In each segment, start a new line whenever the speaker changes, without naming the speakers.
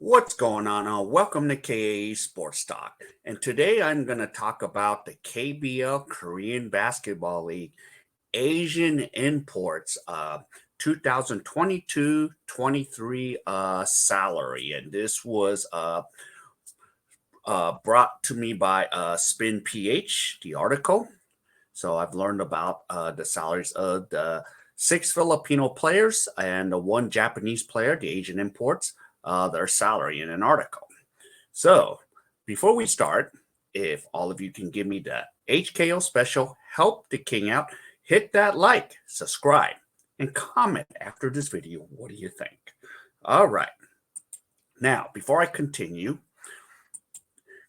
What's going on? Welcome to K.A.E Sports Talk. And today I'm going to talk about the KBL Korean Basketball League Asian Imports 2022-23 salary. And this was brought to me by Spin PH, the article. So I've learned about the salaries of the six Filipino players and the one Japanese player, the Asian imports, their salary in an article. So before we start, if all of you can give me the HKO special, help the king out, hit that like, subscribe, and comment after this video. What do you think? All right. Now, before I continue,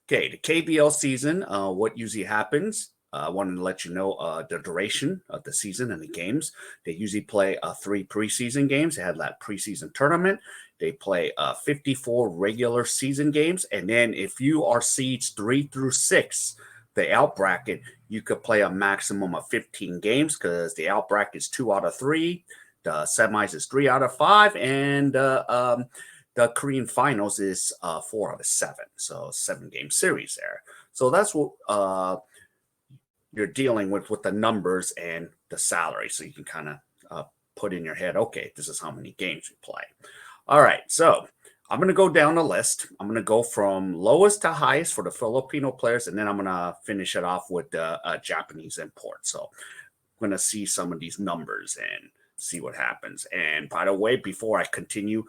okay, the KBL season, what usually happens, I wanted to let you know the duration of the season and the games. They usually play 3 preseason games. They had that preseason tournament. They play 54 regular season games. And then if you are seeds 3 through 6, the out bracket, you could play a maximum of 15 games because the out bracket is 2 out of 3. The semis is 3 out of 5. And the Korean finals is 4 out of 7. So 7-game series there. So that's what you're dealing with the numbers and the salary. So you can kind of put in your head, okay, this is how many games we play. All right, so I'm going to go down the list. I'm going to go from lowest to highest for the Filipino players, and then I'm going to finish it off with the Japanese import. So I'm going to see some of these numbers and see what happens. And by the way, before I continue,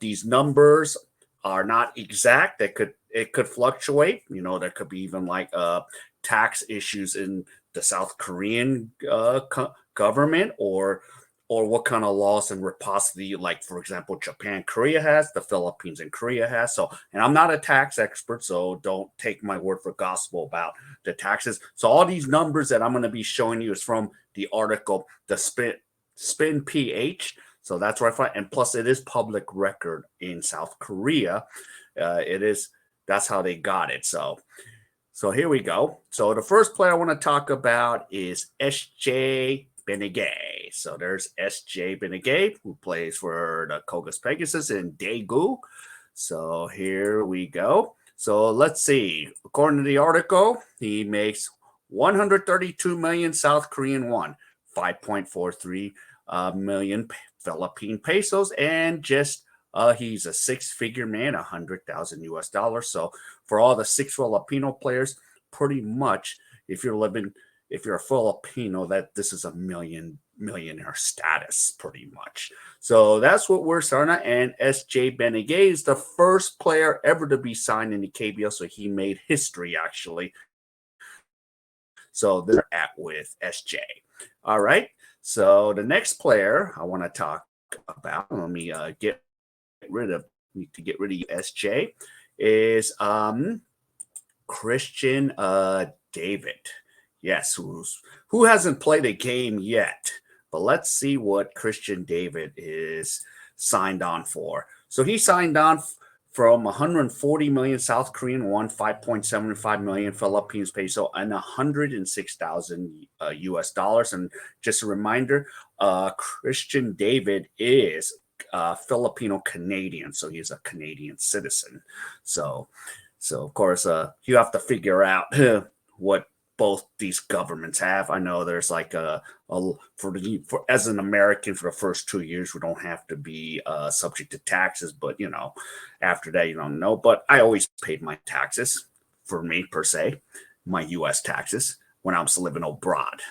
these numbers are not exact. It could fluctuate. You know, there could be even like tax issues in the South Korean government, or what kind of laws and reciprocity, like for example, Japan, Korea has, the Philippines and Korea has. So, and I'm not a tax expert, so don't take my word for gospel about the taxes. So all these numbers that I'm going to be showing you is from the article, the Spin PH. So that's right. And plus it is public record in South Korea. That's how they got it. So here we go. So the first player I want to talk about is S.J. Benga. So there's S.J. Benga, who plays for the Kogas Pegasus in Daegu. So here we go. So let's see. According to the article, he makes 132 million South Korean won, 5.43 million Philippine pesos, and just he's a 6-figure man, 100,000 US dollars. So for all the 6 Filipino players, pretty much if you're a Filipino, that this is a millionaire status pretty much. So that's what we're starting at. And S.J. Benega is the first player ever to be signed in the KBL. So he made history actually. So they're at with S.J. All right. So the next player I want to talk about, let me get rid of S.J. is Christian David. Yes, who hasn't played a game yet? But let's see what Christian David is signed on for. So he signed on from 140 million South Korean won, 5.75 million Philippines peso, and 106,000 US dollars. And just a reminder, Christian David is Filipino Canadian, so he's a Canadian citizen. So of course, you have to figure out what both these governments have. I know there's like for as an American for the first 2 years, we don't have to be subject to taxes, but you know, after that you don't know. But I always paid my taxes, for me per se, my U.S. taxes when I was living abroad.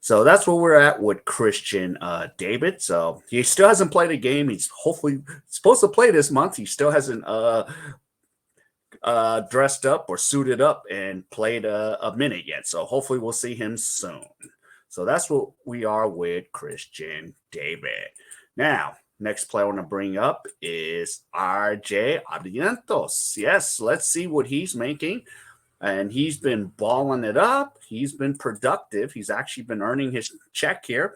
So that's where we're at with Christian David. So he still hasn't played a game. He's hopefully supposed to play this month. He still hasn't dressed up or suited up and played a minute yet. So hopefully we'll see him soon. So that's what we are with Christian David. Now, next player I want to bring up is RJ Abriento. Yes, let's see what he's making. And he's been balling it up. He's been productive. He's actually been earning his check here.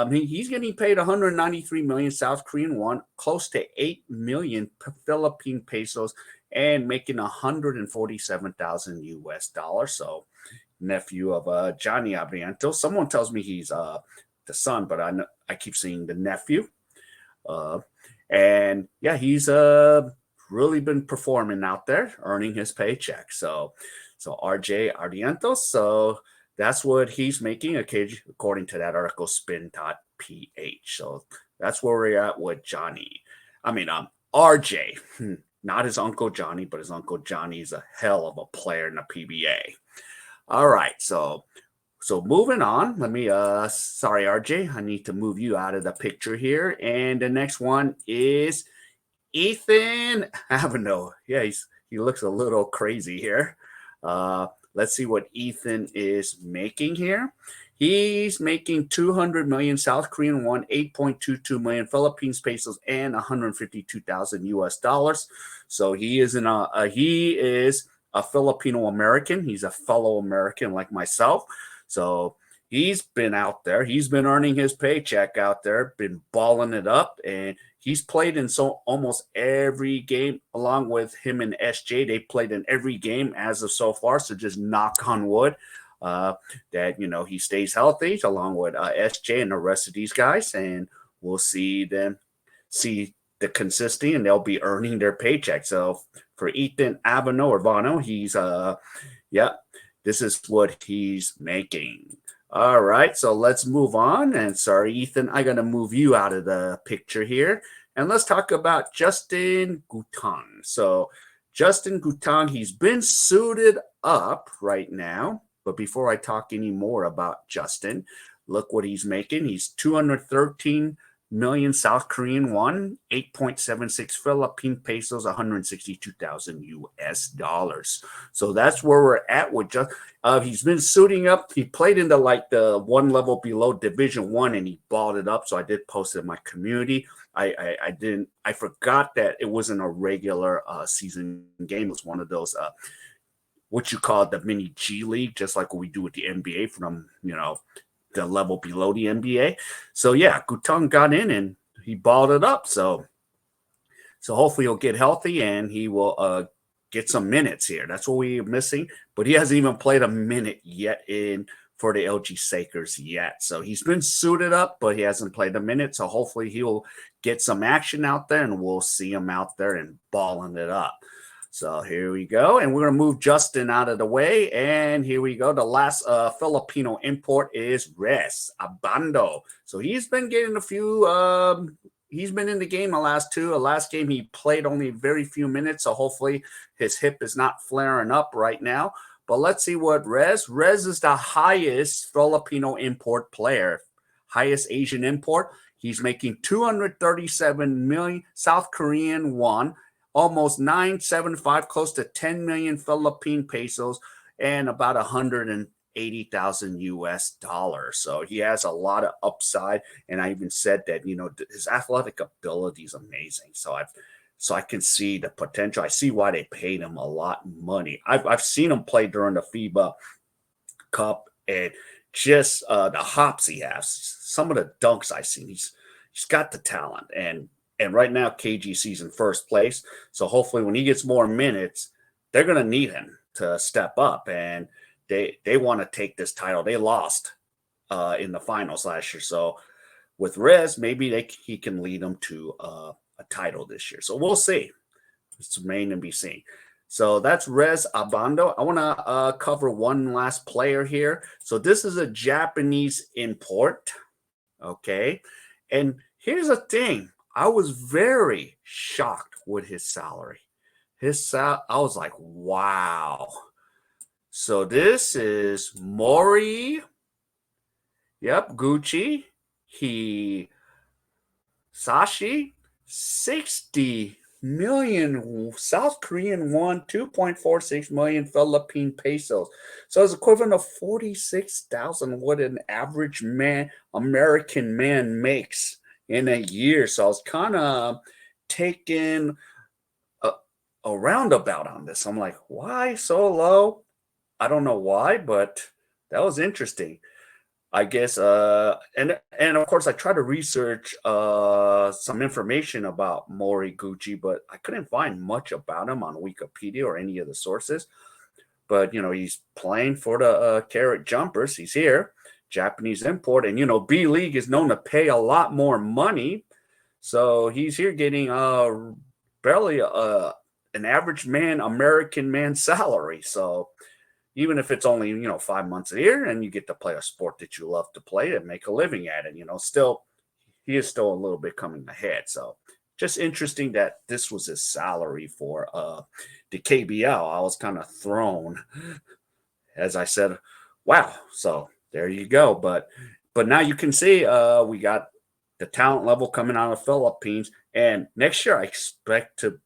He's getting paid 193 million South Korean won, close to 8 million Philippine pesos, and making 147,000 US dollars. So nephew of Johnny Abriento. Someone tells me he's the son, but I keep seeing the nephew. And yeah, he's really been performing out there, earning his paycheck. So RJ Abriento. So that's what he's making, according to that article, spin.ph. So that's where we're at with Johnny. I mean, RJ, not his Uncle Johnny, but his Uncle Johnny is a hell of a player in the PBA. All right, so moving on, let me sorry RJ, I need to move you out of the picture here. And the next one is Ethan Avenel. Yeah, he looks a little crazy here. Let's see what Ethan is making here. He's making 200 million South Korean won, 8.22 million Philippines pesos, and 152,000 US dollars. So he is a Filipino American. He's a fellow American like myself. So he's been out there. He's been earning his paycheck out there, been balling it up, and he's played in almost every game along with him and SJ. They played in every game as of so far. So just knock on wood that he stays healthy along with SJ and the rest of these guys, and we'll see the consistency, and they'll be earning their paycheck. So for Ethan Abano or Vano, he's this is what he's making. All right, so let's move on. And sorry, Ethan, I'm going to move you out of the picture here. And let's talk about Justin Gutang. So Justin Gutang, he's been suited up right now. But before I talk any more about Justin, look what he's making. He's 213 million South Korean won, 8.76 Philippine pesos, 162,000 US dollars. So that's where we're at with just. He's been suiting up. He played into like the one level below Division 1, and he balled it up. So I did post it in my community. I forgot that it wasn't a regular season game. It was one of those what you call the mini G League, just like what we do with the NBA from the level below the NBA. So yeah, Gutang got in and he balled it up. So hopefully he'll get healthy and he will get some minutes here. That's what we're missing. But he hasn't even played a minute yet for the LG Sakers yet. So he's been suited up, but he hasn't played a minute. So hopefully he'll get some action out there and we'll see him out there and balling it up. So here we go. And we're going to move Justin out of the way. And here we go. The last Filipino import is Res Abando. So he's been getting a few he's been in the game the last two. The last game he played only very few minutes. So hopefully his hip is not flaring up right now. But let's see what Res is the highest Filipino import player, highest Asian import. He's making 237 million South Korean won, almost 975, close to 10 million Philippine pesos, and about 180,000 US dollars. So he has a lot of upside. And I even said that, his athletic ability is amazing. So I can see the potential. I see why they paid him a lot of money. I've seen him play during the FIBA Cup, and just the hops he has, some of the dunks I've seen, he's got the talent. And right now, KGC's in first place. So hopefully when he gets more minutes, they're going to need him to step up. And they want to take this title. They lost in the finals last year. So with Rez, maybe he can lead them to a title this year. So we'll see. It's remain to be seen. So that's Res Abando. I want to cover one last player here. So this is a Japanese import. Okay. And here's the thing. I was very shocked with his salary. I was like, wow. So this is Mori. Yep, Gucci. Sashi. 60 million South Korean won, 2.46 million Philippine pesos. So it's equivalent of 46,000 what an average American man makes in a year. So I was kind of taking a roundabout on this. I'm like, why so low? I don't know why, but that was interesting. I guess, and of course, I tried to research some information about Mori Gucci, but I couldn't find much about him on Wikipedia or any of the sources. But he's playing for the K.A.E Jumpers. He's here, Japanese import, and B League is known to pay a lot more money. So he's here getting barely an average man, American man salary. So even if it's only 5 months a year, and you get to play a sport that you love to play and make a living at it, still he is still a little bit coming ahead. So just interesting that this was his salary for the KBL. I was kind of thrown as I said, wow. So there you go. But now you can see we got the talent level coming out of the Philippines, and next year I expect to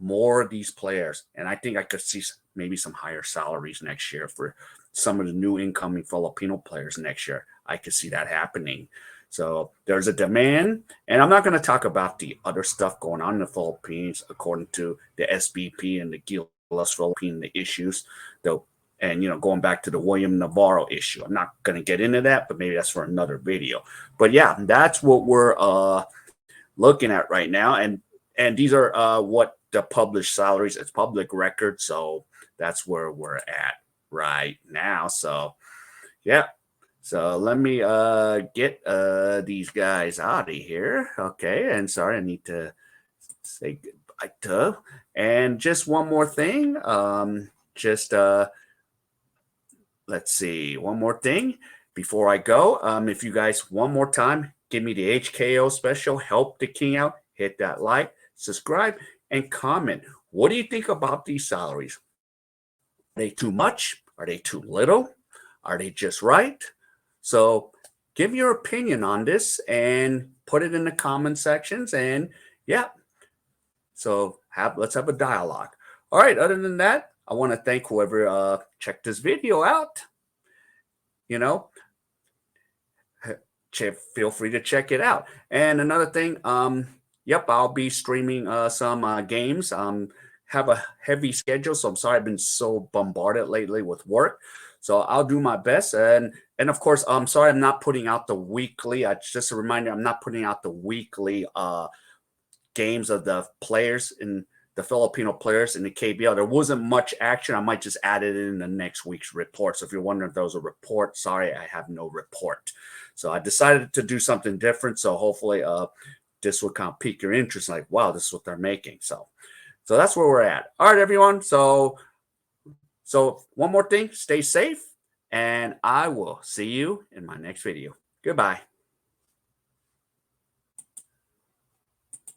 more of these players, and I think I could see maybe some higher salaries next year for some of the new incoming Filipino players next year. I could see that happening. So there's a demand, and I'm not going to talk about the other stuff going on in the Philippines according to the SBP and the Gilas Philippine, the issues, though. And going back to the William Navarro issue, I'm not going to get into that, but maybe that's for another video. But yeah, that's what we're looking at right now, and these are what the published salaries. It's public record, so that's where we're at right now. So yeah, so let me get these guys out of here. Okay, and sorry, I need to say goodbye to. And just one more thing, just let's see, one more thing before I go. If you guys one more time give me the HKO special, help the king out, hit that like, subscribe, and comment. What do you think about these salaries? Are they too much? Are they too little? Are they just right? So give your opinion on this and put it in the comment sections. And yeah, so let's have a dialogue. All right. Other than that, I want to thank whoever checked this video out. You know, feel free to check it out. And another thing, yep, I'll be streaming some games. Have a heavy schedule, so I'm sorry I've been so bombarded lately with work. So I'll do my best, and of course, I'm sorry I'm not putting out the weekly. Just a reminder, I'm not putting out the weekly games of the players in the Filipino players in the KBL. There wasn't much action. I might just add it in the next week's report. So if you're wondering if there was a report, sorry, I have no report. So I decided to do something different. So hopefully this will kind of pique your interest. Like, wow, this is what they're making. So that's where we're at. All right, everyone. So one more thing, stay safe, and I will see you in my next video. Goodbye.